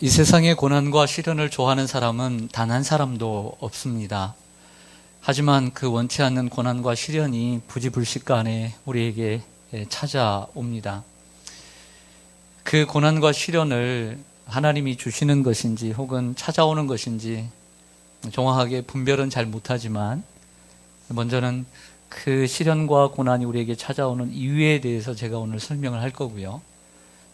이 세상의 고난과 시련을 좋아하는 사람은 단 한 사람도 없습니다. 하지만 그 원치 않는 고난과 시련이 부지불식간에 우리에게 찾아옵니다. 그 고난과 시련을 하나님이 주시는 것인지 혹은 찾아오는 것인지 정확하게 분별은 잘 못하지만, 먼저는 그 시련과 고난이 우리에게 찾아오는 이유에 대해서 제가 오늘 설명을 할 거고요.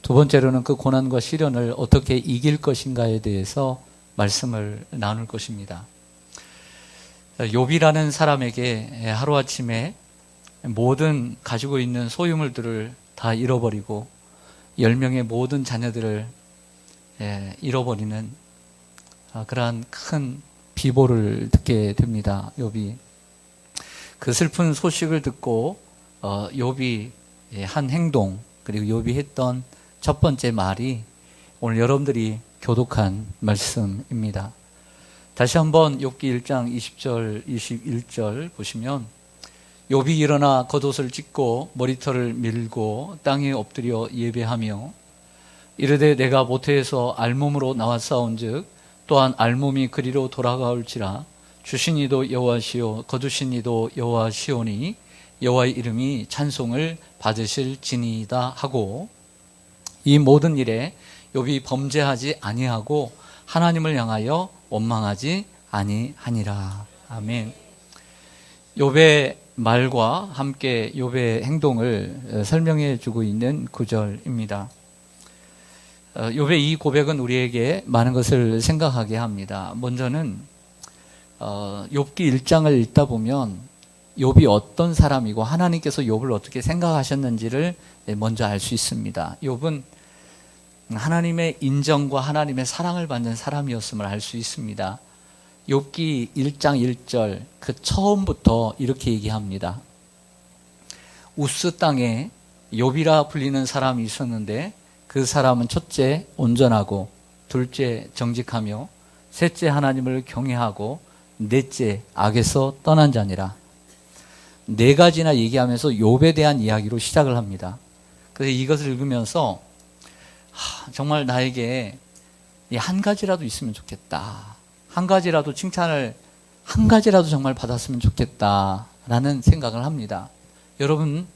두 번째로는 그 고난과 시련을 어떻게 이길 것인가에 대해서 말씀을 나눌 것입니다. 욥이라는 사람에게 하루아침에 모든 가지고 있는 소유물들을 다 잃어버리고 10명의 모든 자녀들을 잃어버리는 그러한 큰 비보를 듣게 됩니다. 욥이. 그 슬픈 소식을 듣고 욥이 한 행동, 그리고 욥이 했던 첫 번째 말이 오늘 여러분들이 교독한 말씀입니다. 다시 한번 욥기 1장 20절, 21절 보시면, 욥이 일어나 겉옷을 찢고 머리털을 밀고 땅에 엎드려 예배하며 이르되 내가 모태에서 알몸으로 나왔사온즉 또한 알몸이 그리로 돌아가올지라 주신 이도 여호와시오 거두신 이도 여호와시오니 여호와의 이름이 찬송을 받으실지니이다 하고, 이 모든 일에 욥이 범죄하지 아니하고 하나님을 향하여 원망하지 아니하니라. 아멘. 욥의 말과 함께 욥의 행동을 설명해 주고 있는 구절입니다. 욥의 이 고백은 우리에게 많은 것을 생각하게 합니다. 먼저는 욥기 1장을 읽다 보면 욥이 어떤 사람이고 하나님께서 욥을 어떻게 생각하셨는지를 먼저 알 수 있습니다. 욥은 하나님의 인정과 하나님의 사랑을 받는 사람이었음을 알 수 있습니다. 욥기 1장 1절 그 처음부터 이렇게 얘기합니다. 우스 땅에 욥이라 불리는 사람이 있었는데 그 사람은 첫째 온전하고 둘째 정직하며 셋째 하나님을 경외하고 넷째 악에서 떠난 자니라. 네 가지나 얘기하면서 욥에 대한 이야기로 시작을 합니다. 그래서 이것을 읽으면서 정말 나에게 한 가지라도 있으면 좋겠다, 한 가지라도 칭찬을 한 가지라도 정말 받았으면 좋겠다라는 생각을 합니다. 여러분,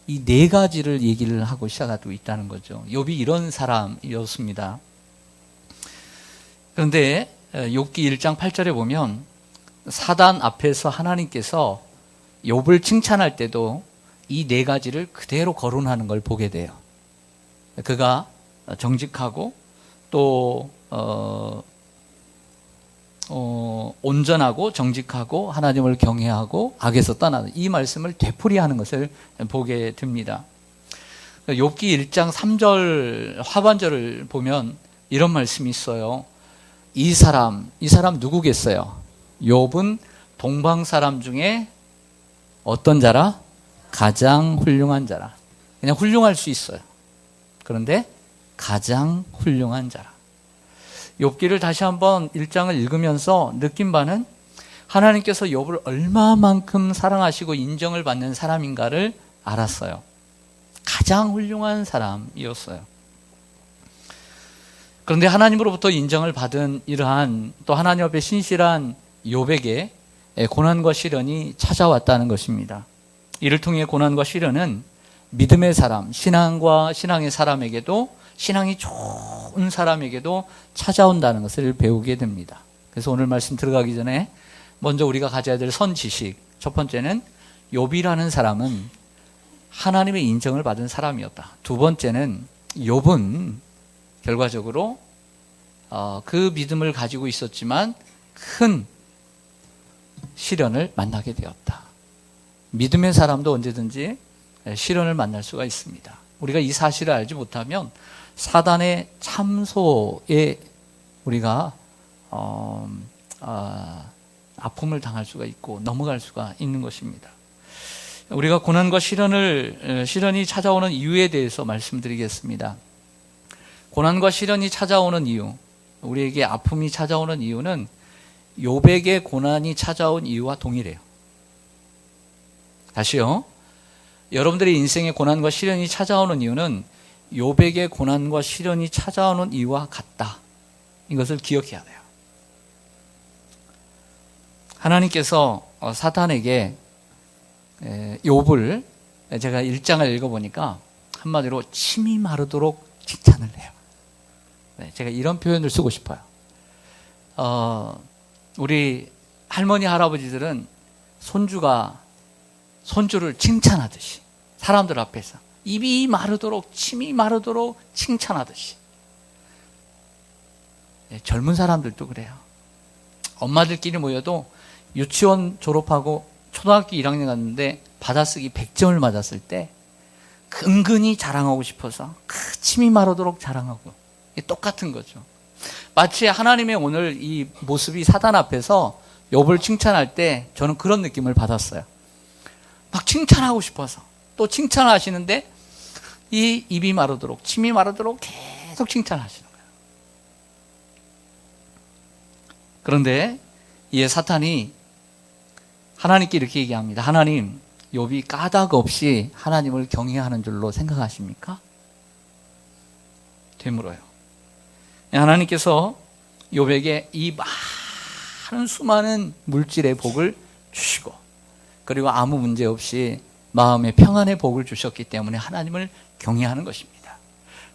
이 네 가지를 얘기를 하고 시작하고 있다는 거죠. 욥이 이런 사람이었습니다. 그런데 욥기 1장 8절에 보면 사단 앞에서 하나님께서 욥을 칭찬할 때도 이 네 가지를 그대로 거론하는 걸 보게 돼요. 그가 정직하고 또 온전하고 정직하고 하나님을 경외하고 악에서 떠나는, 이 말씀을 되풀이하는 것을 보게 됩니다. 욥기 1장 3절 하반절을 보면 이런 말씀이 있어요. 이 사람 누구겠어요? 욥은 동방 사람 중에 어떤 자라? 가장 훌륭한 자라. 그냥 훌륭할 수 있어요. 그런데 가장 훌륭한 자라. 욥기를 다시 한번 1장을 읽으면서 느낀 바는 하나님께서 욥을 얼마만큼 사랑하시고 인정을 받는 사람인가를 알았어요. 가장 훌륭한 사람이었어요. 그런데 하나님으로부터 인정을 받은 이러한 또 하나님 앞에 신실한 욥에게 고난과 시련이 찾아왔다는 것입니다. 이를 통해 고난과 시련은 믿음의 사람, 신앙의 사람에게도, 신앙이 좋은 사람에게도 찾아온다는 것을 배우게 됩니다. 그래서 오늘 말씀 들어가기 전에 먼저 우리가 가져야 될 선지식, 첫 번째는 욥이라는 사람은 하나님의 인정을 받은 사람이었다. 두 번째는 욥은 결과적으로 그 믿음을 가지고 있었지만 큰 시련을 만나게 되었다. 믿음의 사람도 언제든지 시련을 만날 수가 있습니다. 우리가 이 사실을 알지 못하면 사단의 참소에 우리가 아픔을 당할 수가 있고 넘어갈 수가 있는 것입니다. 우리가 고난과 시련이 찾아오는 이유에 대해서 말씀드리겠습니다. 고난과 시련이 찾아오는 이유, 우리에게 아픔이 찾아오는 이유는 욥에게 고난이 찾아온 이유와 동일해요. 다시요. 여러분들의 인생에 고난과 시련이 찾아오는 이유는 욥에게 고난과 시련이 찾아오는 이유와 같다. 이것을 기억해야 돼요. 하나님께서 사탄에게 욥을 제가 1장을 읽어보니까 한마디로 침이 마르도록 칭찬을 해요. 제가 이런 표현을 쓰고 싶어요. 우리 할머니 할아버지들은 손주를 칭찬하듯이 사람들 앞에서 입이 마르도록 침이 마르도록 칭찬하듯이 젊은 사람들도 그래요. 엄마들끼리 모여도 유치원 졸업하고 초등학교 1학년 갔는데 받아쓰기 100점을 맞았을 때 은근히 자랑하고 싶어서 침이 마르도록 자랑하고, 똑같은 거죠. 마치 하나님의 오늘 이 모습이 사단 앞에서 욥을 칭찬할 때 저는 그런 느낌을 받았어요. 막 칭찬하고 싶어서 또 칭찬하시는데 이 입이 마르도록 침이 마르도록 계속 칭찬하시는 거예요. 그런데 이에 사탄이 하나님께 이렇게 얘기합니다. 하나님, 욥이 까닭 없이 하나님을 경외하는 줄로 생각하십니까? 되물어요. 하나님께서 욥에게 이 많은 수많은 물질의 복을 주시고, 그리고 아무 문제 없이 마음의 평안의 복을 주셨기 때문에 하나님을 경외하는 것입니다.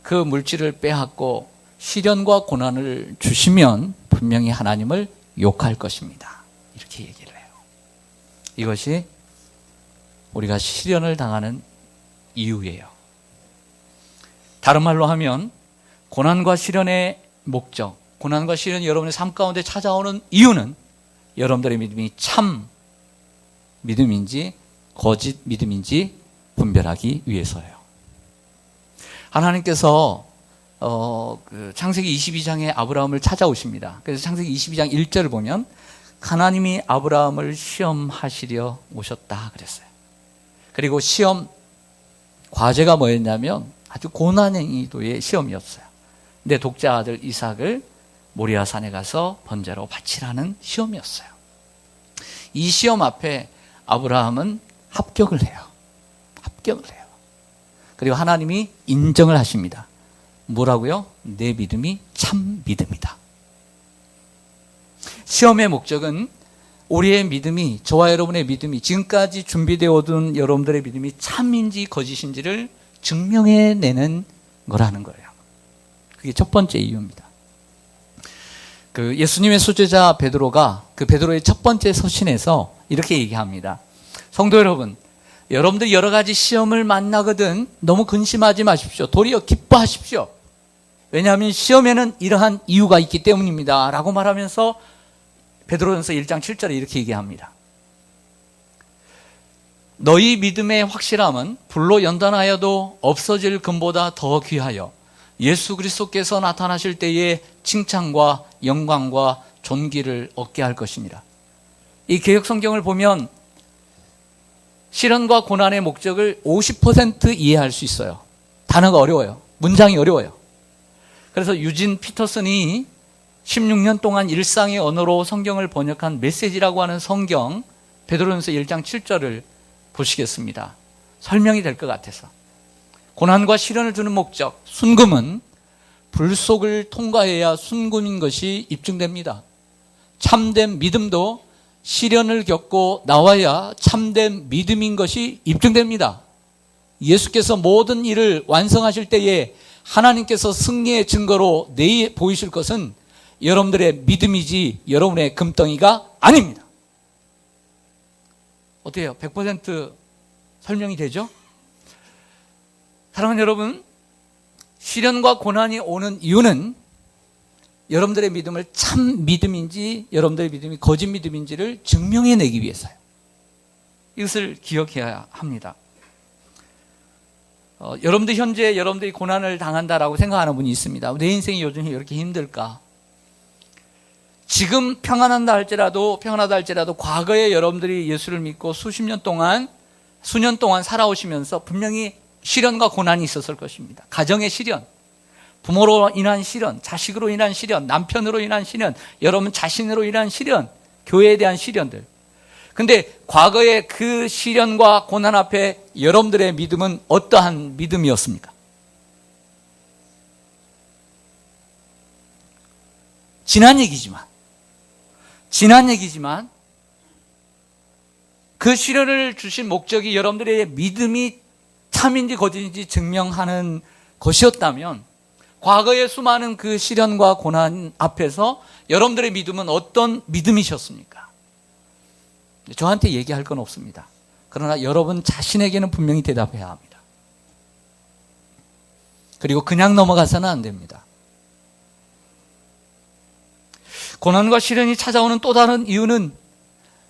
그 물질을 빼앗고 시련과 고난을 주시면 분명히 하나님을 욕할 것입니다. 이렇게 얘기를 해요. 이것이 우리가 시련을 당하는 이유예요. 다른 말로 하면 고난과 시련의 목적, 고난과 시련이 여러분의 삶 가운데 찾아오는 이유는 여러분들의 믿음이 참 믿음인지 거짓 믿음인지 분별하기 위해서예요. 하나님께서 창세기 22장에 아브라함을 찾아오십니다. 그래서 창세기 22장 1절을 보면 하나님이 아브라함을 시험하시려 오셨다 그랬어요. 그리고 시험 과제가 뭐였냐면 아주 고난이도의 시험이었어요. 내 독자 아들 이삭을 모리아 산에 가서 번제로 바치라는 시험이었어요. 이 시험 앞에 아브라함은 합격을 해요. 합격을 해요. 그리고 하나님이 인정을 하십니다. 뭐라고요? 내 믿음이 참 믿음이다. 시험의 목적은 우리의 믿음이, 저와 여러분의 믿음이, 지금까지 준비되어 오던 여러분들의 믿음이 참인지 거짓인지를 증명해내는 거라는 거예요. 그게 첫 번째 이유입니다. 예수님의 수제자 베드로가 그 베드로의 첫 번째 서신에서 이렇게 얘기합니다. 성도 여러분, 여러분들 여러 가지 시험을 만나거든 너무 근심하지 마십시오. 도리어 기뻐하십시오. 왜냐하면 시험에는 이러한 이유가 있기 때문입니다. 라고 말하면서 베드로전서 1장 7절에 이렇게 얘기합니다. 너희 믿음의 확실함은 불로 연단하여도 없어질 금보다 더 귀하여 예수 그리스도께서 나타나실 때에 칭찬과 영광과 존귀를 얻게 할 것이니라. 이 개역 성경을 보면 시련과 고난의 목적을 50% 이해할 수 있어요. 단어가 어려워요. 문장이 어려워요. 그래서 유진 피터슨이 16년 동안 일상의 언어로 성경을 번역한 메시지라고 하는 성경 베드로전서 1장 7절을 보시겠습니다. 설명이 될 것 같아서. 고난과 시련을 주는 목적, 순금은 불 속을 통과해야 순금인 것이 입증됩니다. 참된 믿음도 시련을 겪고 나와야 참된 믿음인 것이 입증됩니다. 예수께서 모든 일을 완성하실 때에 하나님께서 승리의 증거로 내게 보이실 것은 여러분들의 믿음이지 여러분의 금덩이가 아닙니다. 어때요? 100% 설명이 되죠? 사랑하는 여러분, 시련과 고난이 오는 이유는 여러분들의 믿음을 참 믿음인지 여러분들의 믿음이 거짓 믿음인지를 증명해내기 위해서요. 이것을 기억해야 합니다. 여러분들 현재 여러분들이 고난을 당한다라고 생각하는 분이 있습니다. 내 인생이 요즘 이렇게 힘들까? 지금 평안하다 할지라도 과거에 여러분들이 예수를 믿고 수년 동안 살아오시면서 분명히 시련과 고난이 있었을 것입니다. 가정의 시련, 부모로 인한 시련, 자식으로 인한 시련, 남편으로 인한 시련, 여러분 자신으로 인한 시련, 교회에 대한 시련들. 근데 과거의 그 시련과 고난 앞에 여러분들의 믿음은 어떠한 믿음이었습니까? 지난 얘기지만 그 시련을 주신 목적이 여러분들의 믿음이 참인지 거짓인지 증명하는 것이었다면 과거의 수많은 그 시련과 고난 앞에서 여러분들의 믿음은 어떤 믿음이셨습니까? 저한테 얘기할 건 없습니다. 그러나 여러분 자신에게는 분명히 대답해야 합니다. 그리고 그냥 넘어가서는 안 됩니다. 고난과 시련이 찾아오는 또 다른 이유는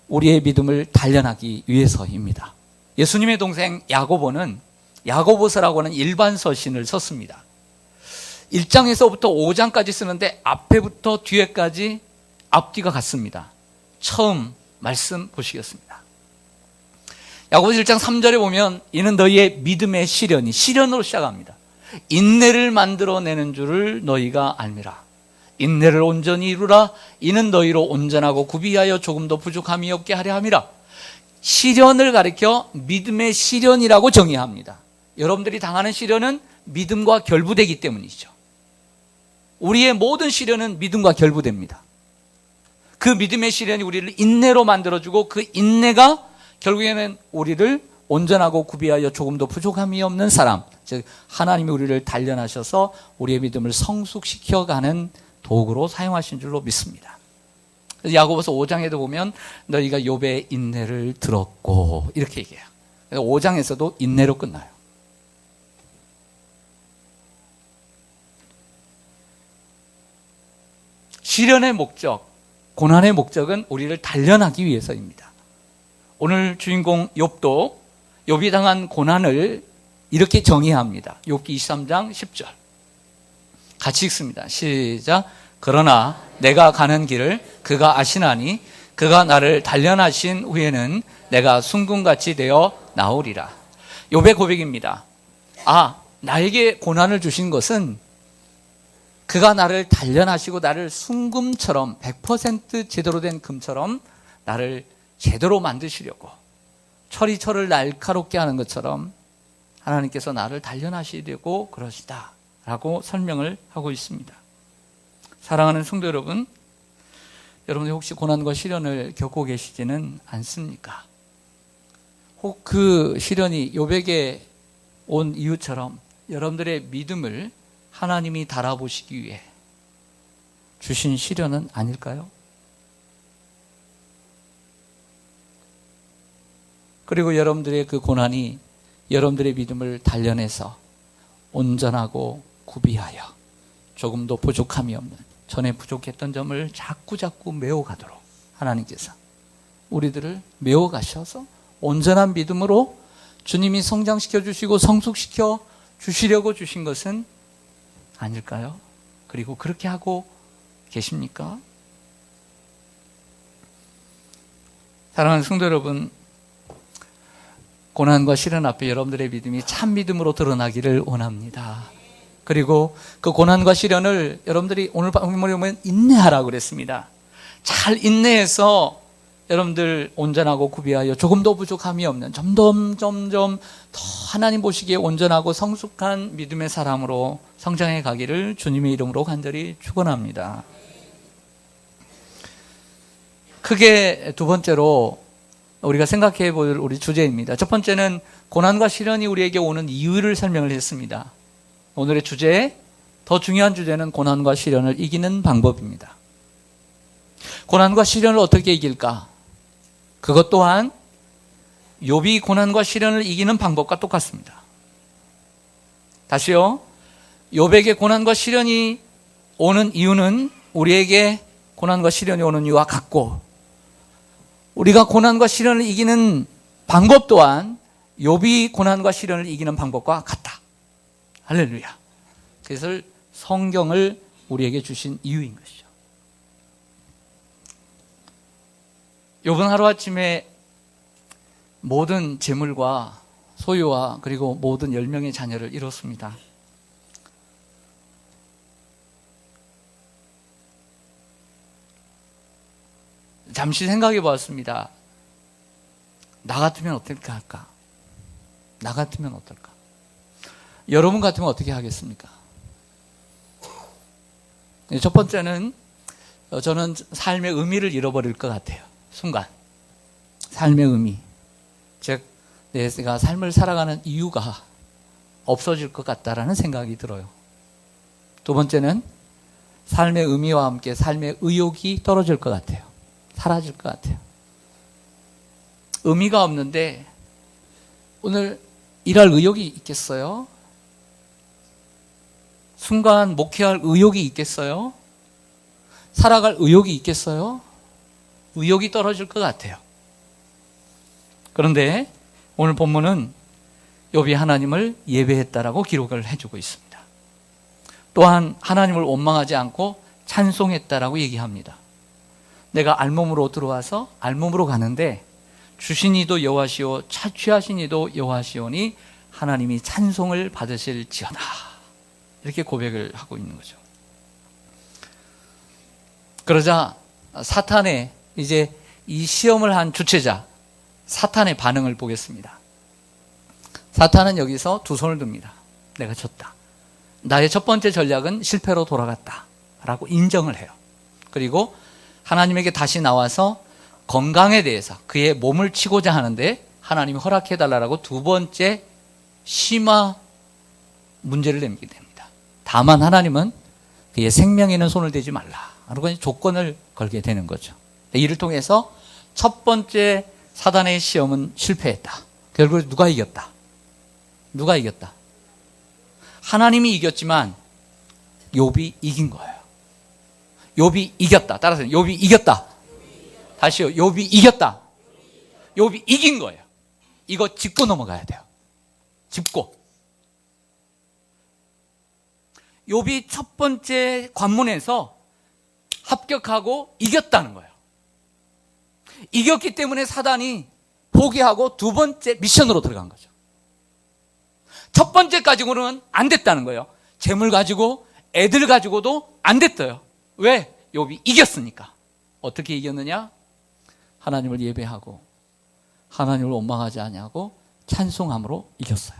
우리의 믿음을 단련하기 위해서입니다. 예수님의 동생 야고보는 야고보서라고 하는 일반 서신을 썼습니다. 1장에서부터 5장까지 쓰는데 앞에부터 뒤에까지 앞뒤가 같습니다. 처음 말씀 보시겠습니다. 야고보서 1장 3절에 보면 이는 너희의 믿음의 시련으로 시작합니다. 인내를 만들어내는 줄을 너희가 알미라. 인내를 온전히 이루라. 이는 너희로 온전하고 구비하여 조금도 부족함이 없게 하려 함이라. 시련을 가리켜 믿음의 시련이라고 정의합니다. 여러분들이 당하는 시련은 믿음과 결부되기 때문이죠. 우리의 모든 시련은 믿음과 결부됩니다. 그 믿음의 시련이 우리를 인내로 만들어주고 그 인내가 결국에는 우리를 온전하고 구비하여 조금도 부족함이 없는 사람, 즉 하나님이 우리를 단련하셔서 우리의 믿음을 성숙시켜가는 도구로 사용하신 줄로 믿습니다. 야고보서 5장에도 보면 너희가 욥의 인내를 들었고 이렇게 얘기해요. 5장에서도 인내로 끝나요. 시련의 목적, 고난의 목적은 우리를 단련하기 위해서입니다. 오늘 주인공 욥도 욥이 당한 고난을 이렇게 정의합니다. 욥기 23장 10절 같이 읽습니다. 시작. 그러나 내가 가는 길을 그가 아시나니 그가 나를 단련하신 후에는 내가 순금같이 되어 나오리라. 욥의 고백입니다. 나에게 고난을 주신 것은 그가 나를 단련하시고 나를 순금처럼 100% 제대로 된 금처럼 나를 제대로 만드시려고 철이 철을 날카롭게 하는 것처럼 하나님께서 나를 단련하시려고 그러시다 라고 설명을 하고 있습니다. 사랑하는 성도 여러분, 여러분이 혹시 고난과 시련을 겪고 계시지는 않습니까? 혹 그 시련이 욥에게 온 이유처럼 여러분들의 믿음을 하나님이 달아보시기 위해 주신 시련은 아닐까요? 그리고 여러분들의 그 고난이 여러분들의 믿음을 단련해서 온전하고 구비하여 조금도 부족함이 없는 전에 부족했던 점을 자꾸 메워가도록 하나님께서 우리들을 메워가셔서 온전한 믿음으로 주님이 성장시켜 주시고 성숙시켜 주시려고 주신 것은 아닐까요? 그리고 그렇게 하고 계십니까? 사랑하는 성도 여러분, 고난과 시련 앞에 여러분들의 믿음이 참 믿음으로 드러나기를 원합니다. 그리고 그 고난과 시련을 여러분들이 오늘 본문에 보면 인내하라고 그랬습니다. 잘 인내해서 여러분들 온전하고 구비하여 조금도 부족함이 없는 점점 더 하나님 보시기에 온전하고 성숙한 믿음의 사람으로 성장해 가기를 주님의 이름으로 간절히 축원합니다. 크게 두 번째로 우리가 생각해 볼 우리 주제입니다. 첫 번째는 고난과 시련이 우리에게 오는 이유를 설명을 했습니다. 오늘의 주제, 더 중요한 주제는 고난과 시련을 이기는 방법입니다. 고난과 시련을 어떻게 이길까? 그것 또한 욥이 고난과 시련을 이기는 방법과 똑같습니다. 다시요. 욥에게 고난과 시련이 오는 이유는 우리에게 고난과 시련이 오는 이유와 같고, 우리가 고난과 시련을 이기는 방법 또한 욥이 고난과 시련을 이기는 방법과 같다. 할렐루야. 그래서 성경을 우리에게 주신 이유인 것이죠. 욥은 하루아침에 모든 재물과 소유와 그리고 모든 10명의 자녀를 잃었습니다. 잠시 생각해 보았습니다. 나 같으면 어떨까 할까? 나 같으면 어떨까? 여러분 같으면 어떻게 하겠습니까? 첫 번째는 저는 삶의 의미를 잃어버릴 것 같아요. 순간. 삶의 의미. 즉, 내가 삶을 살아가는 이유가 없어질 것 같다라는 생각이 들어요. 두 번째는 삶의 의미와 함께 삶의 의욕이 떨어질 것 같아요. 사라질 것 같아요. 의미가 없는데 오늘 일할 의욕이 있겠어요? 순간 목회할 의욕이 있겠어요? 살아갈 의욕이 있겠어요? 의욕이 떨어질 것 같아요. 그런데 오늘 본문은 욥이 하나님을 예배했다라고 기록을 해주고 있습니다. 또한 하나님을 원망하지 않고 찬송했다라고 얘기합니다. 내가 알몸으로 들어와서 알몸으로 가는데 주신 이도 여호와시오 착취하신 이도 여호와시오니 하나님이 찬송을 받으실지어다. 이렇게 고백을 하고 있는 거죠. 그러자 사탄의 이제 이 시험을 한 주체자 사탄의 반응을 보겠습니다. 사탄은 여기서 두 손을 듭니다. 내가 졌다. 나의 첫 번째 전략은 실패로 돌아갔다 라고 인정을 해요. 그리고 하나님에게 다시 나와서 건강에 대해서 그의 몸을 치고자 하는데 하나님이 허락해달라고 두 번째 심화 문제를 내게 됩니다. 다만 하나님은 그의 생명에는 손을 대지 말라 라고 조건을 걸게 되는 거죠. 이를 통해서 첫 번째 사단의 시험은 실패했다. 결국 누가 이겼다? 누가 이겼다? 하나님이 이겼지만 욥이 이긴 거예요. 욥이 이겼다. 따라서 욥이 이겼다. 다시요. 욥이 이겼다. 욥이 이긴 거예요. 이거 짚고 넘어가야 돼요. 짚고. 욥이 첫 번째 관문에서 합격하고 이겼다는 거예요. 이겼기 때문에 사단이 포기하고 두 번째 미션으로 들어간 거죠. 첫 번째 가지고는 안 됐다는 거예요. 재물 가지고 애들 가지고도 안 됐어요. 왜? 욥이 이겼으니까. 어떻게 이겼느냐? 하나님을 예배하고 하나님을 원망하지 아니하고 찬송함으로 이겼어요.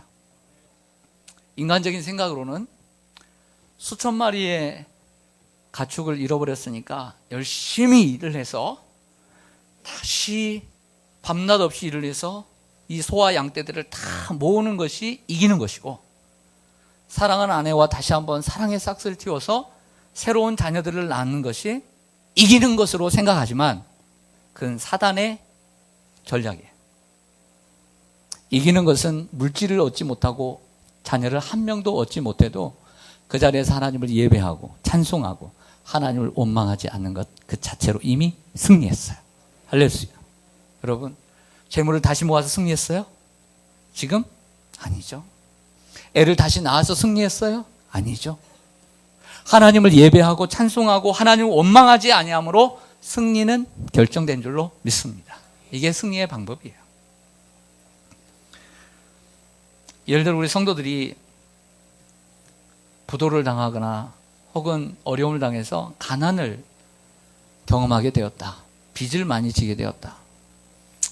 인간적인 생각으로는 수천 마리의 가축을 잃어버렸으니까 열심히 일을 해서 다시 밤낮 없이 일을 해서 이 소와 양떼들을 다 모으는 것이 이기는 것이고, 사랑하는 아내와 다시 한번 사랑의 싹스를 틔워서 새로운 자녀들을 낳는 것이 이기는 것으로 생각하지만 그건 사단의 전략이에요. 이기는 것은 물질을 얻지 못하고 자녀를 한 명도 얻지 못해도 그 자리에서 하나님을 예배하고 찬송하고 하나님을 원망하지 않는 것 그 자체로 이미 승리했어요. 할렐루야. 여러분, 재물을 다시 모아서 승리했어요? 지금? 아니죠. 애를 다시 낳아서 승리했어요? 아니죠. 하나님을 예배하고 찬송하고 하나님을 원망하지 아니함으로 승리는 결정된 줄로 믿습니다. 이게 승리의 방법이에요. 예를 들어 우리 성도들이 부도를 당하거나 혹은 어려움을 당해서 가난을 경험하게 되었다. 빚을 많이 지게 되었다.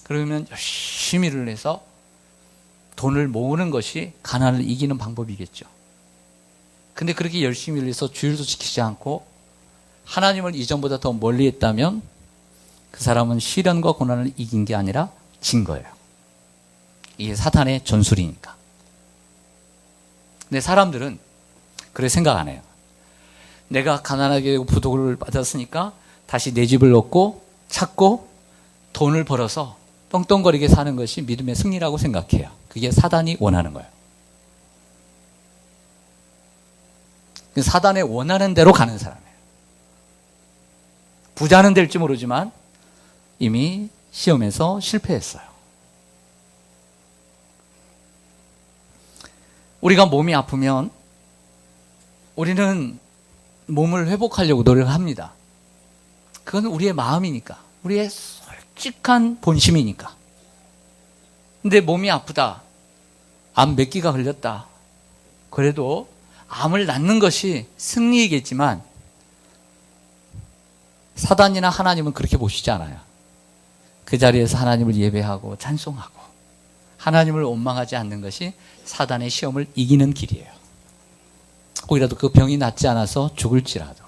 그러면 열심히 일을 해서 돈을 모으는 것이 가난을 이기는 방법이겠죠. 근데 그렇게 열심히 일을 해서 주일도 지키지 않고 하나님을 이전보다 더 멀리 했다면 그 사람은 시련과 고난을 이긴 게 아니라 진 거예요. 이게 사탄의 전술이니까. 근데 사람들은 그렇게 생각 안 해요. 내가 가난하게 되고 부도를 받았으니까 다시 내 집을 얻고 찾고 돈을 벌어서 떵떵거리게 사는 것이 믿음의 승리라고 생각해요. 그게 사단이 원하는 거예요. 사단의 원하는 대로 가는 사람이에요. 부자는 될지 모르지만 이미 시험에서 실패했어요. 우리가 몸이 아프면 우리는 몸을 회복하려고 노력을 합니다. 그건 우리의 마음이니까, 우리의 솔직한 본심이니까. 근데 몸이 아프다, 암 몇 기가 걸렸다, 그래도 암을 낫는 것이 승리이겠지만 사단이나 하나님은 그렇게 보시지 않아요. 그 자리에서 하나님을 예배하고 찬송하고 하나님을 원망하지 않는 것이 사단의 시험을 이기는 길이에요. 혹이라도 그 병이 낫지 않아서 죽을지라도.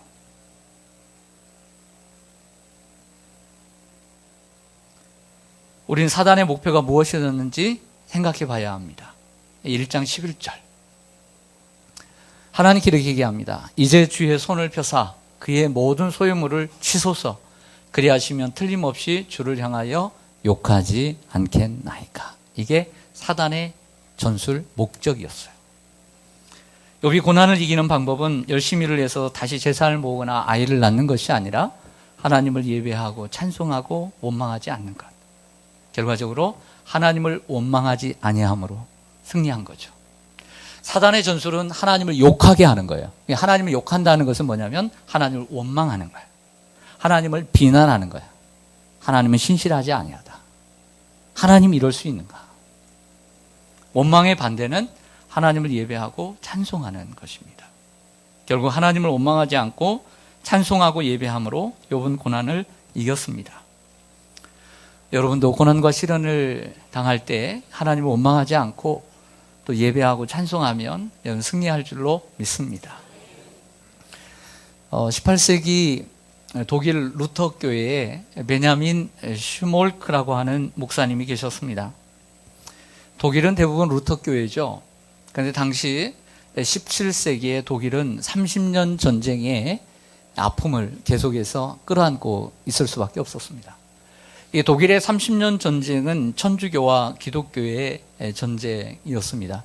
우리는 사단의 목표가 무엇이었는지 생각해 봐야 합니다. 1장 11절. 하나님께 이렇게 얘기합니다. 이제 주의 손을 펴사 그의 모든 소유물을 치소서. 그리하시면 틀림없이 주를 향하여 욕하지 않겠나이까. 이게 사단의 전술 목적이었어요. 욥이 고난을 이기는 방법은 열심히 일을 해서 다시 재산을 모으거나 아이를 낳는 것이 아니라 하나님을 예배하고 찬송하고 원망하지 않는 것. 결과적으로 하나님을 원망하지 아니함으로 승리한 거죠. 사단의 전술은 하나님을 욕하게 하는 거예요. 하나님을 욕한다는 것은 뭐냐면 하나님을 원망하는 거예요. 하나님을 비난하는 거예요. 하나님은 신실하지 아니하다. 하나님이 이럴 수 있는가? 원망의 반대는 하나님을 예배하고 찬송하는 것입니다. 결국 하나님을 원망하지 않고 찬송하고 예배함으로 욥은 고난을 이겼습니다. 여러분도 고난과 시련을 당할 때 하나님을 원망하지 않고 또 예배하고 찬송하면 여러분 승리할 줄로 믿습니다. 18세기 독일 루터 교회에 베냐민 슈몰크라고 하는 목사님이 계셨습니다. 독일은 대부분 루터 교회죠. 그런데 당시 17세기의 독일은 30년 전쟁의 아픔을 계속해서 끌어안고 있을 수밖에 없었습니다. 이 독일의 30년 전쟁은 천주교와 기독교의 전쟁이었습니다.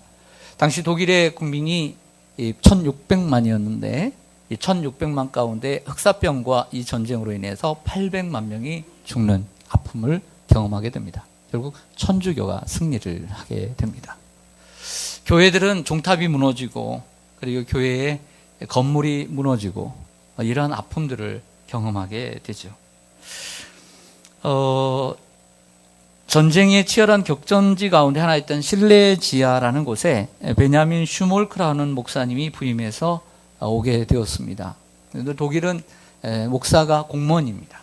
당시 독일의 국민이 1600만이었는데 이 1600만 가운데 흑사병과 이 전쟁으로 인해서 800만 명이 죽는 아픔을 경험하게 됩니다. 결국 천주교가 승리를 하게 됩니다. 교회들은 종탑이 무너지고 그리고 교회의 건물이 무너지고 이러한 아픔들을 경험하게 되죠. 전쟁의 치열한 격전지 가운데 하나였던 실레지아라는 곳에 베냐민 슈몰크라는 목사님이 부임해서 오게 되었습니다. 독일은 목사가 공무원입니다.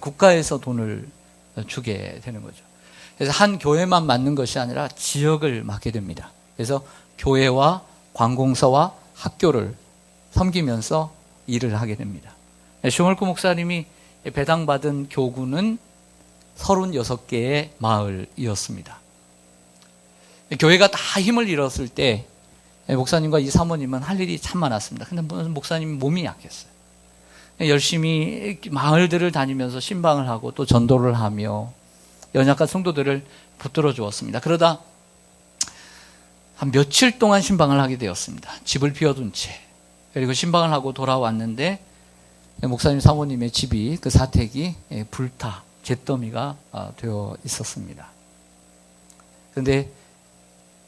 국가에서 돈을 주게 되는 거죠. 그래서 한 교회만 맡는 것이 아니라 지역을 맡게 됩니다. 그래서 교회와 관공서와 학교를 섬기면서 일을 하게 됩니다. 슈몰크 목사님이 배당받은 교구는 36개의 마을이었습니다. 교회가 다 힘을 잃었을 때 목사님과 이 사모님은 할 일이 참 많았습니다. 근데 목사님이 몸이 약했어요. 열심히 마을들을 다니면서 신방을 하고 또 전도를 하며 연약한 성도들을 붙들어 주었습니다. 그러다 한 며칠 동안 신방을 하게 되었습니다. 집을 비워둔 채. 그리고 신방을 하고 돌아왔는데 목사님 사모님의 집이 그 사택이 불타 잿더미가 되어 있었습니다. 그런데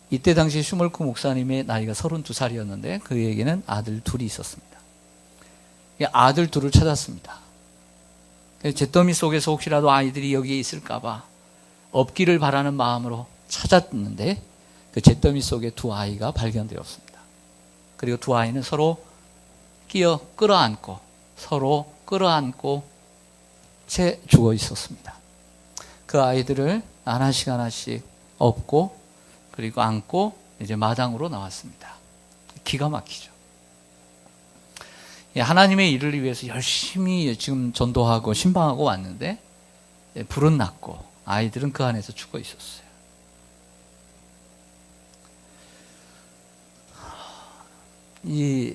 이때 당시 슈몰크 목사님의 나이가 32살이었는데 그에게는 아들 둘이 있었습니다. 아들 둘을 찾았습니다. 잿더미 속에서 혹시라도 아이들이 여기에 있을까 봐 없기를 바라는 마음으로 찾았는데 그 잿더미 속에 두 아이가 발견되었습니다. 그리고 두 아이는 서로 끌어안고 서로 끌어안고 채 죽어 있었습니다. 그 아이들을 하나씩 하나씩 업고 그리고 안고 이제 마당으로 나왔습니다. 기가 막히죠. 하나님의 일을 위해서 열심히 지금 전도하고 신방하고 왔는데 불은 났고 아이들은 그 안에서 죽어 있었어요. 이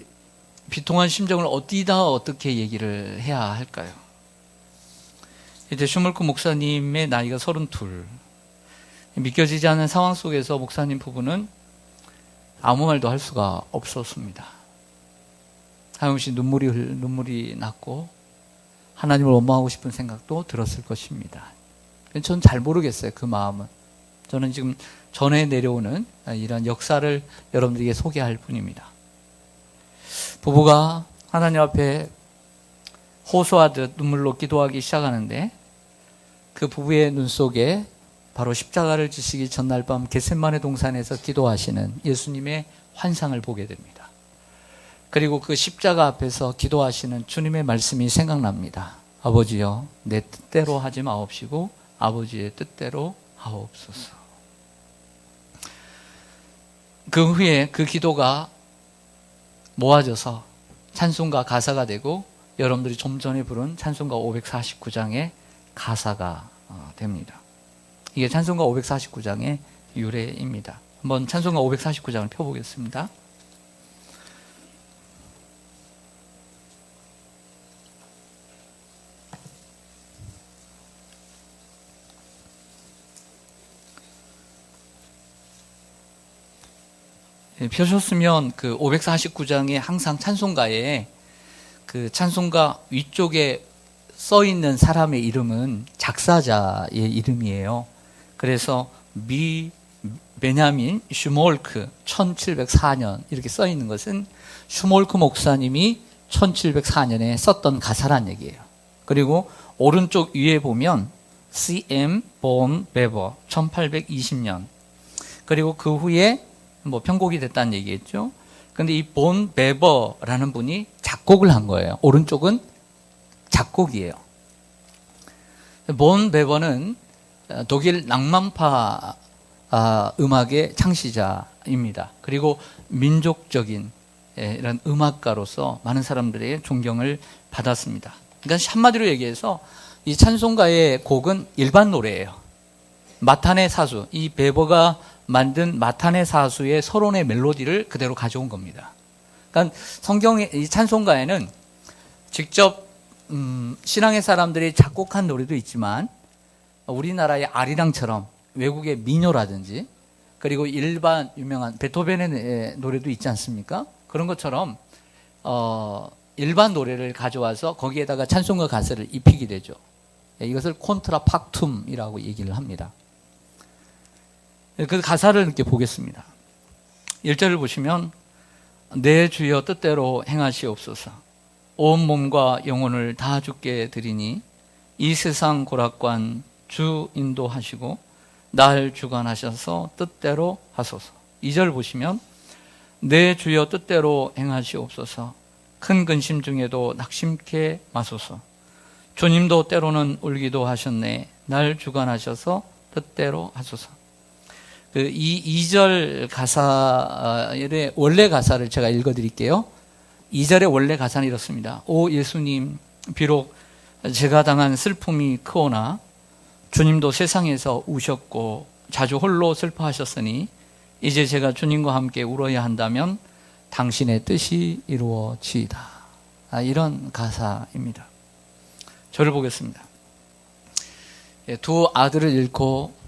비통한 심정을 어디다 어떻게 얘기를 해야 할까요? 이제 슈몰크 목사님의 나이가 32. 믿겨지지 않는 상황 속에서 목사님 부부는 아무 말도 할 수가 없었습니다. 하염없이 눈물이 났고 하나님을 원망하고 싶은 생각도 들었을 것입니다. 저는 잘 모르겠어요. 그 마음은. 저는 지금 전해 내려오는 이런 역사를 여러분들에게 소개할 뿐입니다. 부부가 하나님 앞에 호소하듯 눈물로 기도하기 시작하는데 그 부부의 눈 속에 바로 십자가를 지시기 전날 밤 겟세마네 동산에서 기도하시는 예수님의 환상을 보게 됩니다. 그리고 그 십자가 앞에서 기도하시는 주님의 말씀이 생각납니다. 아버지여, 내 뜻대로 하지 마옵시고 아버지의 뜻대로 하옵소서. 그 후에 그 기도가 모아져서 찬송가 가사가 되고 여러분들이 좀 전에 부른 찬송가 549장의 가사가 됩니다. 이게 찬송가 549장의 유래입니다. 한번 찬송가 549장을 펴보겠습니다. 펴셨으면 그 549장에 항상 찬송가에 그 찬송가 위쪽에 써 있는 사람의 이름은 작사자의 이름이에요. 그래서 베냐민 슈몰크 1704년 이렇게 써 있는 것은 슈몰크 목사님이 1704년에 썼던 가사란 얘기예요. 그리고 오른쪽 위에 보면 C.M. 본 베버 1820년, 그리고 그 후에 편곡이 됐다는 얘기겠죠. 근데 이 본 베버라는 분이 작곡을 한 거예요. 오른쪽은 작곡이에요. 본 베버는 독일 낭만파 음악의 창시자입니다. 그리고 민족적인 이런 음악가로서 많은 사람들의 존경을 받았습니다. 그러니까 한마디로 얘기해서 이 찬송가의 곡은 일반 노래예요. 마탄의 사수, 이 베버가 만든 마탄의 사수의 서론의 멜로디를 그대로 가져온 겁니다. 그러니까 성경의 이 찬송가에는 직접 신앙의 사람들이 작곡한 노래도 있지만 우리나라의 아리랑처럼 외국의 민요라든지 그리고 일반 유명한 베토벤의 노래도 있지 않습니까? 그런 것처럼 일반 노래를 가져와서 거기에다가 찬송가 가사를 입히게 되죠. 이것을 콘트라팍툼이라고 얘기를 합니다. 그 가사를 이렇게 보겠습니다. 1절을 보시면 내 주여 뜻대로 행하시옵소서. 온 몸과 영혼을 다 주께 드리니 이 세상 고락관 주 인도하시고 날 주관하셔서 뜻대로 하소서. 2절 보시면 내 주여 뜻대로 행하시옵소서. 큰 근심 중에도 낙심케 마소서. 주님도 때로는 울기도 하셨네. 날 주관하셔서 뜻대로 하소서. 이 2절 가사의 원래 가사를 제가 읽어드릴게요. 2절의 원래 가사는 이렇습니다. 오 예수님, 비록 제가 당한 슬픔이 크오나 주님도 세상에서 우셨고 자주 홀로 슬퍼하셨으니 이제 제가 주님과 함께 울어야 한다면 당신의 뜻이 이루어지이다. 이런 가사입니다. 저를 보겠습니다. 두 아들을 잃고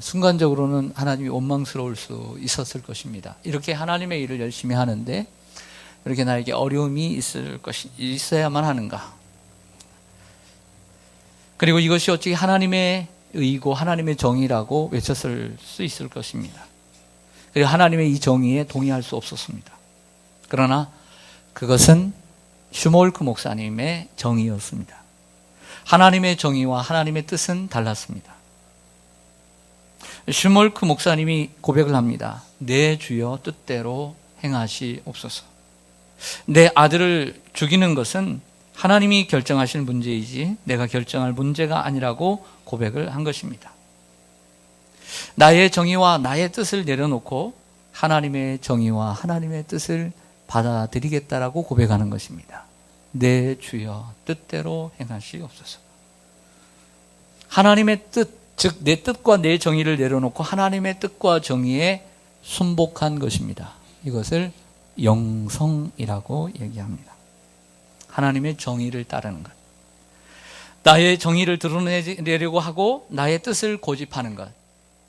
순간적으로는 하나님이 원망스러울 수 있었을 것입니다. 이렇게 하나님의 일을 열심히 하는데 이렇게 나에게 어려움이 있어야만 하는가? 그리고 이것이 어찌 하나님의 의고 하나님의 정의라고 외쳤을 수 있을 것입니다. 그리고 하나님의 이 정의에 동의할 수 없었습니다. 그러나 그것은 슈몰크 목사님의 정의였습니다. 하나님의 정의와 하나님의 뜻은 달랐습니다. 슈몰크 목사님이 고백을 합니다. 내 주여 뜻대로 행하시옵소서. 내 아들을 죽이는 것은 하나님이 결정하실 문제이지 내가 결정할 문제가 아니라고 고백을 한 것입니다. 나의 정의와 나의 뜻을 내려놓고 하나님의 정의와 하나님의 뜻을 받아들이겠다라고 고백하는 것입니다. 내 주여 뜻대로 행하시옵소서. 하나님의 뜻, 즉 내 뜻과 내 정의를 내려놓고 하나님의 뜻과 정의에 순복한 것입니다. 이것을 영성이라고 얘기합니다. 하나님의 정의를 따르는 것. 나의 정의를 드러내려고 하고 나의 뜻을 고집하는 것.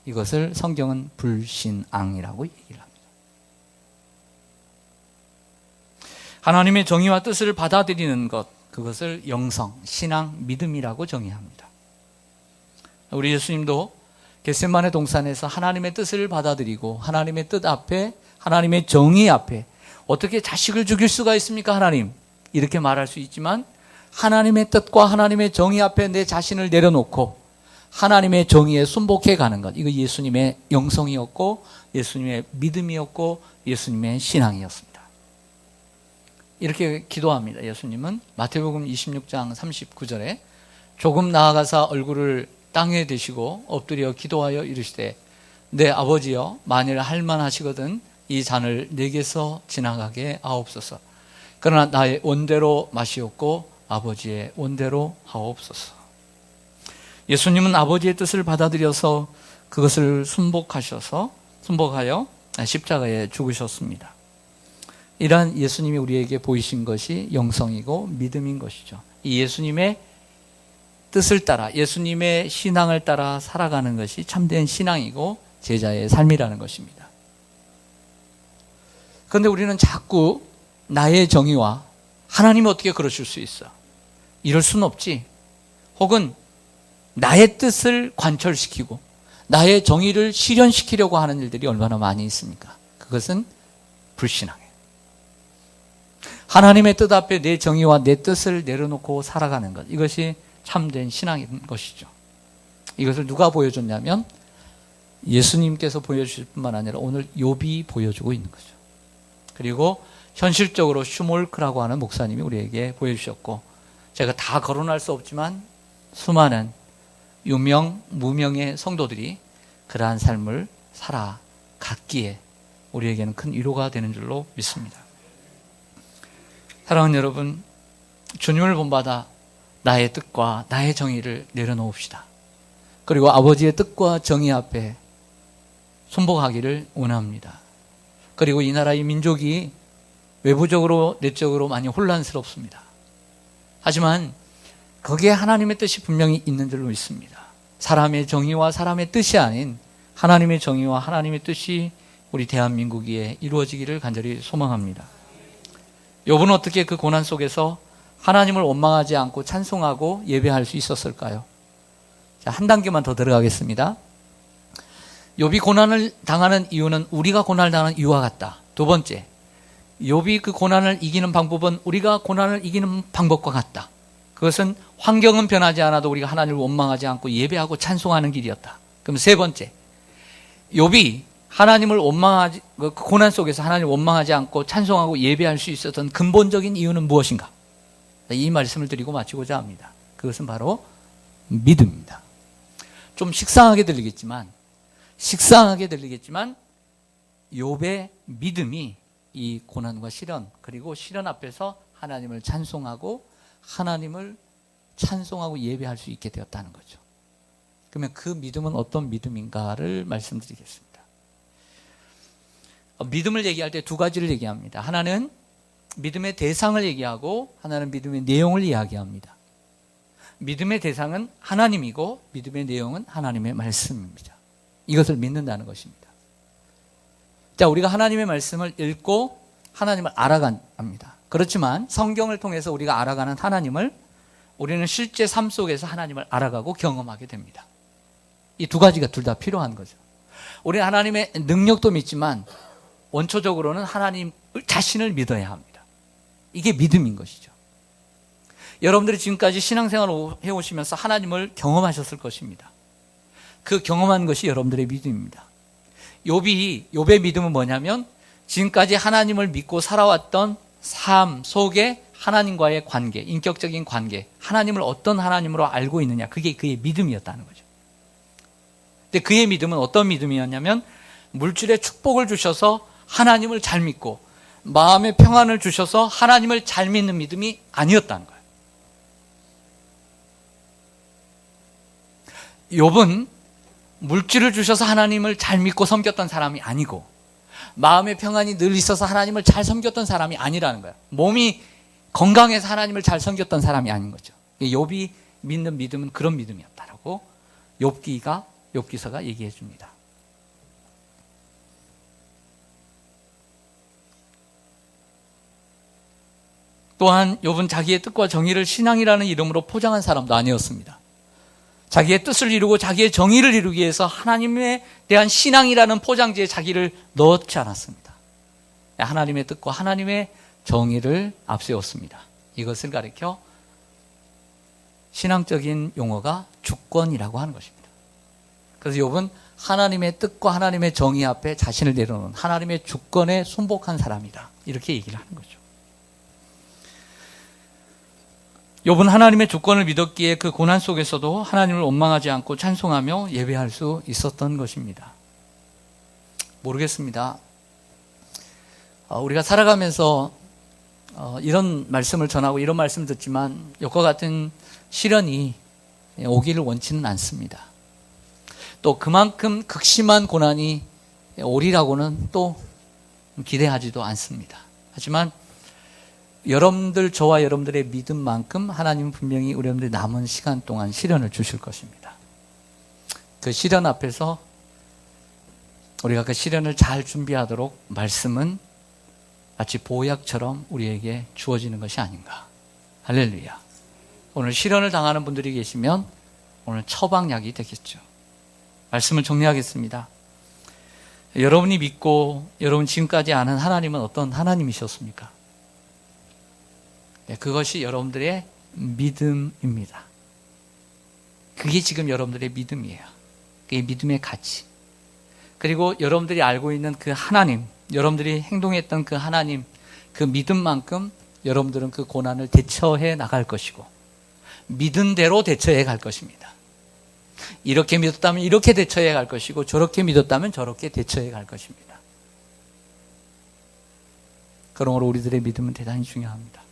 이것을 성경은 불신앙이라고 얘기를 합니다. 하나님의 정의와 뜻을 받아들이는 것, 그것을 영성, 신앙, 믿음이라고 정의합니다. 우리 예수님도 겟세마네 동산에서 하나님의 뜻을 받아들이고 하나님의 뜻 앞에, 하나님의 정의 앞에 어떻게 자식을 죽일 수가 있습니까? 하나님, 이렇게 말할 수 있지만 하나님의 뜻과 하나님의 정의 앞에 내 자신을 내려놓고 하나님의 정의에 순복해 가는 것, 이거 예수님의 영성이었고 예수님의 믿음이었고 예수님의 신앙이었습니다. 이렇게 기도합니다. 예수님은 마태복음 26장 39절에 조금 나아가사 얼굴을 땅에 대시고 엎드려 기도하여 이르시되 내 아버지여, 만일 할만하시거든 이 잔을 내게서 지나가게 하옵소서. 그러나 나의 원대로 마시옵고 아버지의 원대로 하옵소서. 예수님은 아버지의 뜻을 받아들여서 그것을 순복하여 십자가에 죽으셨습니다. 이러한 예수님이 우리에게 보이신 것이 영성이고 믿음인 것이죠. 이 예수님의 뜻을 따라, 예수님의 신앙을 따라 살아가는 것이 참된 신앙이고 제자의 삶이라는 것입니다. 그런데 우리는 자꾸 나의 정의와 하나님이 어떻게 그러실 수 있어? 이럴 수는 없지. 혹은 나의 뜻을 관철시키고 나의 정의를 실현시키려고 하는 일들이 얼마나 많이 있습니까? 그것은 불신앙이에요. 하나님의 뜻 앞에 내 정의와 내 뜻을 내려놓고 살아가는 것, 이것이 참된 신앙인 것이죠. 이것을 누가 보여줬냐면 예수님께서 보여주실 뿐만 아니라 오늘 욥이 보여주고 있는 거죠. 그리고 현실적으로 슈몰크라고 하는 목사님이 우리에게 보여주셨고, 제가 다 거론할 수 없지만 수많은 유명, 무명의 성도들이 그러한 삶을 살아갔기에 우리에게는 큰 위로가 되는 줄로 믿습니다. 사랑하는 여러분, 주님을 본받아 나의 뜻과 나의 정의를 내려놓읍시다. 그리고 아버지의 뜻과 정의 앞에 순복하기를 원합니다. 그리고 이 나라의 민족이 외부적으로 내적으로 많이 혼란스럽습니다. 하지만 거기에 하나님의 뜻이 분명히 있는 줄로 믿습니다. 사람의 정의와 사람의 뜻이 아닌 하나님의 정의와 하나님의 뜻이 우리 대한민국 위에 이루어지기를 간절히 소망합니다. 욥은 어떻게 그 고난 속에서 하나님을 원망하지 않고 찬송하고 예배할 수 있었을까요? 자, 한 단계만 더 들어가겠습니다. 욥이 고난을 당하는 이유는 우리가 고난을 당하는 이유와 같다. 두 번째, 욥이 그 고난을 이기는 방법은 우리가 고난을 이기는 방법과 같다. 그것은 환경은 변하지 않아도 우리가 하나님을 원망하지 않고 예배하고 찬송하는 길이었다. 그럼 세 번째, 욥이 하나님을 원망하지, 그 고난 속에서 하나님을 원망하지 않고 찬송하고 예배할 수 있었던 근본적인 이유는 무엇인가? 이 말씀을 드리고 마치고자 합니다. 그것은 바로 믿음입니다. 좀 식상하게 들리겠지만 욥의 믿음이 이 고난과 시련, 그리고 시련 앞에서 하나님을 찬송하고 예배할 수 있게 되었다는 거죠. 그러면 그 믿음은 어떤 믿음인가를 말씀드리겠습니다. 믿음을 얘기할 때 두 가지를 얘기합니다. 하나는 믿음의 대상을 얘기하고 하나는 믿음의 내용을 이야기합니다. 믿음의 대상은 하나님이고 믿음의 내용은 하나님의 말씀입니다. 이것을 믿는다는 것입니다. 자, 우리가 하나님의 말씀을 읽고 하나님을 알아갑니다. 그렇지만 성경을 통해서 우리가 알아가는 하나님을 우리는 실제 삶 속에서 하나님을 알아가고 경험하게 됩니다. 이 두 가지가 둘 다 필요한 거죠. 우리는 하나님의 능력도 믿지만 원초적으로는 하나님 자신을 믿어야 합니다. 이게 믿음인 것이죠. 여러분들이 지금까지 신앙생활을 해오시면서 하나님을 경험하셨을 것입니다. 그 경험한 것이 여러분들의 믿음입니다. 욥의 믿음은 뭐냐면 지금까지 하나님을 믿고 살아왔던 삶 속에 하나님과의 관계, 인격적인 관계, 하나님을 어떤 하나님으로 알고 있느냐, 그게 그의 믿음이었다는 거죠. 근데 그의 믿음은 어떤 믿음이었냐면 물질의 축복을 주셔서 하나님을 잘 믿고 마음의 평안을 주셔서 하나님을 잘 믿는 믿음이 아니었다는 거예요. 욥은 물질을 주셔서 하나님을 잘 믿고 섬겼던 사람이 아니고 마음의 평안이 늘 있어서 하나님을 잘 섬겼던 사람이 아니라는 거예요. 몸이 건강해서 하나님을 잘 섬겼던 사람이 아닌 거죠. 욥이 믿는 믿음은 그런 믿음이었다라고 욥기서가 얘기해 줍니다. 또한 욥은 자기의 뜻과 정의를 신앙이라는 이름으로 포장한 사람도 아니었습니다. 자기의 뜻을 이루고 자기의 정의를 이루기 위해서 하나님에 대한 신앙이라는 포장지에 자기를 넣지 않았습니다. 하나님의 뜻과 하나님의 정의를 앞세웠습니다. 이것을 가리켜 신앙적인 용어가 주권이라고 하는 것입니다. 그래서 욥은 하나님의 뜻과 하나님의 정의 앞에 자신을 내려놓은 하나님의 주권에 순복한 사람이다, 이렇게 얘기를 하는 거죠. 욥은 하나님의 주권을 믿었기에 그 고난 속에서도 하나님을 원망하지 않고 찬송하며 예배할 수 있었던 것입니다. 모르겠습니다. 우리가 살아가면서 이런 말씀을 전하고 이런 말씀을 듣지만 욥과 같은 시련이 오기를 원치는 않습니다. 또 그만큼 극심한 고난이 오리라고는 또 기대하지도 않습니다. 하지만 여러분들, 저와 여러분들의 믿음만큼 하나님은 분명히 우리 여러분들 남은 시간 동안 시련을 주실 것입니다. 그 시련 앞에서 우리가 그 시련을 잘 준비하도록 말씀은 마치 보약처럼 우리에게 주어지는 것이 아닌가. 할렐루야. 오늘 시련을 당하는 분들이 계시면 오늘 처방약이 되겠죠. 말씀을 정리하겠습니다. 여러분이 믿고 여러분 지금까지 아는 하나님은 어떤 하나님이셨습니까? 그것이 여러분들의 믿음입니다. 그게 지금 여러분들의 믿음이에요. 그게 믿음의 가치. 그리고 여러분들이 알고 있는 그 하나님, 여러분들이 행동했던 그 하나님, 그 믿음만큼 여러분들은 그 고난을 대처해 나갈 것이고 믿은 대로 대처해 갈 것입니다. 이렇게 믿었다면 이렇게 대처해 갈 것이고 저렇게 믿었다면 저렇게 대처해 갈 것입니다. 그러므로 우리들의 믿음은 대단히 중요합니다.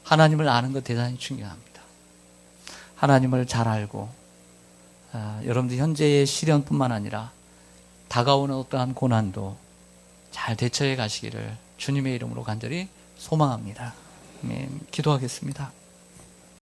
하나님을 아는 것 대단히 중요합니다. 하나님을 잘 알고 여러분들 현재의 시련뿐만 아니라 다가오는 어떠한 고난도 잘 대처해 가시기를 주님의 이름으로 간절히 소망합니다. 아멘. 기도하겠습니다.